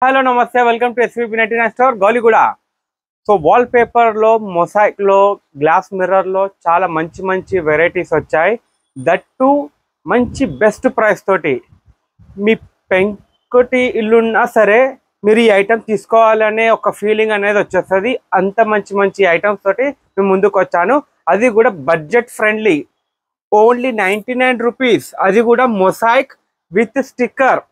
Hello నమస్తే, welcome to SVP 99 store Gowliguda. So wall పేపర్లో, మొసాయిక్లో, glass మిర్రర్లో చాలా మంచి మంచి వెరైటీస్ వచ్చాయి. దట్టు మంచి బెస్ట్ ప్రైస్ తోటి. మీ పెంకుటి ఇల్లున్నా సరే మీరు ఈ ఐటమ్ తీసుకోవాలనే ఒక ఫీలింగ్ అనేది వచ్చేస్తుంది. అంత మంచి మంచి ఐటమ్స్ తోటి మేము ముందుకు వచ్చాను. అది కూడా బడ్జెట్ ఫ్రెండ్లీ, ఓన్లీ 99 రూపీస్. అది కూడా మొసాయిక్ విత్ స్టిక్కర్.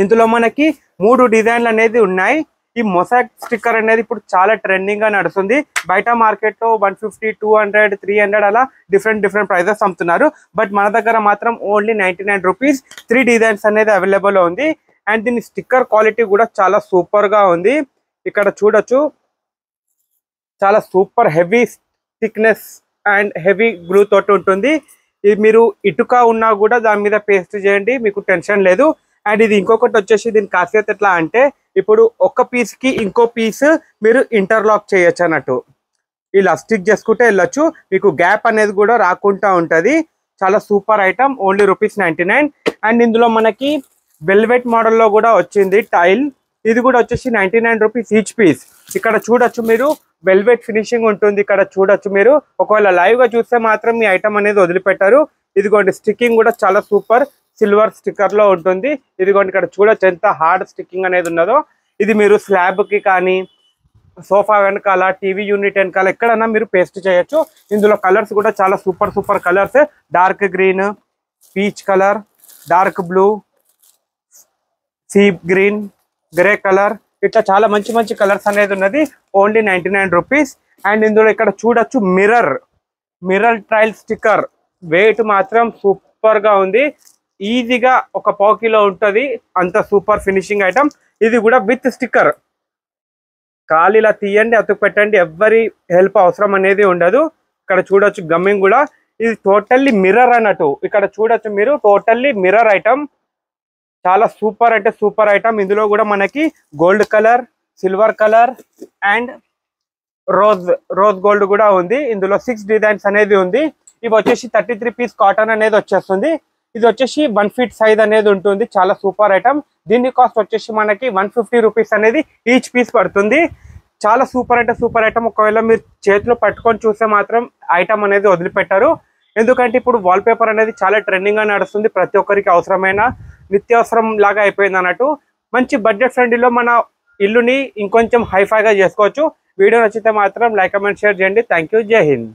ఇందులో మనకి 3 డిజైన్లు అనేది ఉన్నాయి. ఈ మొసాయిక్ స్టిక్కర్ అనేది ఇప్పుడు చాలా ట్రెండింగ్ గా నడుస్తుంది. బయట మార్కెట్ లో 150, 200, 300 అలా డిఫరెంట్ ప్రైజెస్ అమ్ముతున్నారు. బట్ మన దగ్గర మాత్రం ఓన్లీ 99 రూపీస్ 3 డిజైన్స్ అనేది అవైలబుల్ ఉంది. అండ్ దీని స్టిక్కర్ క్వాలిటీ కూడా చాలా సూపర్ గా ఉంది. ఇక్కడ చూడొచ్చు, చాలా super heavy thickness and heavy glue తోటి ఉంటుంది. ఇది మీరు ఇటుక ఉన్నా కూడా దాని మీద పేస్ట్ చేయండి, మీకు టెన్షన్ లేదు. అండ్ ఇది ఇంకొకటి వచ్చేసి, దీని ఖాసియత్ ఎట్లా అంటే, ఇప్పుడు ఒక పీస్ కి ఇంకో పీస్ మీరు ఇంటర్లాక్ చేయొచ్చు అన్నట్టు. ఇలా స్టిక్ చేసుకుంటే వెళ్ళొచ్చు, మీకు గ్యాప్ అనేది కూడా రాకుండా ఉంటుంది. చాలా సూపర్ ఐటమ్, ఓన్లీ ₹99. అండ్ ఇందులో మనకి వెల్వెట్ మోడల్లో కూడా వచ్చింది టైల్. ఇది కూడా వచ్చేసి 99 రూపీస్ ఈచ్ పీస్. ఇక్కడ చూడొచ్చు మీరు, వెల్వెట్ ఫినిషింగ్ ఉంటుంది. ఇక్కడ చూడొచ్చు మీరు, ఒకవేళ లైవ్ గా చూస్తే మాత్రం ఈ ఐటమ్ అనేది వదిలిపెట్టారు. ఇదిగోండి, స్టిక్కింగ్ కూడా చాలా సూపర్ సిల్వర్ స్టిక్కర్ లో ఉంటుంది. ఇదిగోండి, ఇక్కడ చూడొచ్చు ఎంత హార్డ్ స్టిక్కింగ్ అనేది ఉన్నదో. ఇది మీరు స్లాబ్ కి కానీ, సోఫా వెనకాల, టీవీ యూనిట్ వెనకాల ఎక్కడన్నా మీరు పేస్ట్ చేయొచ్చు. ఇందులో కలర్స్ కూడా చాలా super colours. Dark green, peach colour, dark blue, sea green, grey colour, ఇట్లా చాలా మంచి కలర్స్ అనేది ఉన్నది. Only 99 rupees. అండ్ ఇందులో ఇక్కడ చూడొచ్చు మిర్రర్ ట్రైల్ స్టిక్కర్. వెయిట్ మాత్రం సూపర్ గా ఉంది. ఈజీగా ఒక 1/4 కిలో ఉంటుంది. అంత సూపర్ ఫినిషింగ్ ఐటమ్. ఇది కూడా విత్ స్టిక్కర్. ఖాళీ ఇలా తీయండి, అతుకు పెట్టండి, ఎవ్వరి హెల్ప్ అవసరం అనేది ఉండదు. ఇక్కడ చూడొచ్చు గమ్మింగ్ కూడా. ఇది టోటల్లీ మిర్రర్ అన్నట్టు. ఇక్కడ చూడొచ్చు మీరు, టోటల్లీ మిర్రర్ ఐటమ్. చాలా సూపర్ అంటే సూపర్ ఐటమ్. ఇందులో కూడా మనకి gold colour, silver colour and rose gold కూడా ఉంది. ఇందులో 6 డిజైన్స్ అనేది ఉంది. ఇవి వచ్చేసి 33 పీస్ కాటన్ అనేది వచ్చేస్తుంది. ఇది వచ్చేసి 1 ఫీట్ సైజ్ అనేది ఉంటుంది. చాలా సూపర్ ఐటమ్. దీని కాస్ట్ వచ్చేసి మనకి 150 రూపీస్ అనేది ఈచ్ పీస్ పడుతుంది. చాలా సూపర్ అంటే సూపర్ ఐటమ్. ఒకవేళ మీరు చేతిలో పట్టుకొని చూస్తే మాత్రం ఐటమ్ అనేది వదిలిపెట్టారు. ఎందుకంటే ఇప్పుడు వాల్ పేపర్ అనేది చాలా ట్రెండింగ్ గా నడుస్తుంది. ప్రతి ఒక్కరికి అవసరమైన నిత్యావసరం లాగా అయిపోయింది అన్నట్టు. మంచి బడ్జెట్ ఫ్రెండ్లీలో మన ఇల్లుని ఇంకొంచెం హైఫైగా చేసుకోవచ్చు. వీడియో నచ్చితే మాత్రం లైక్, కామెంట్, షేర్ చేయండి. Thank you. జై హింద్.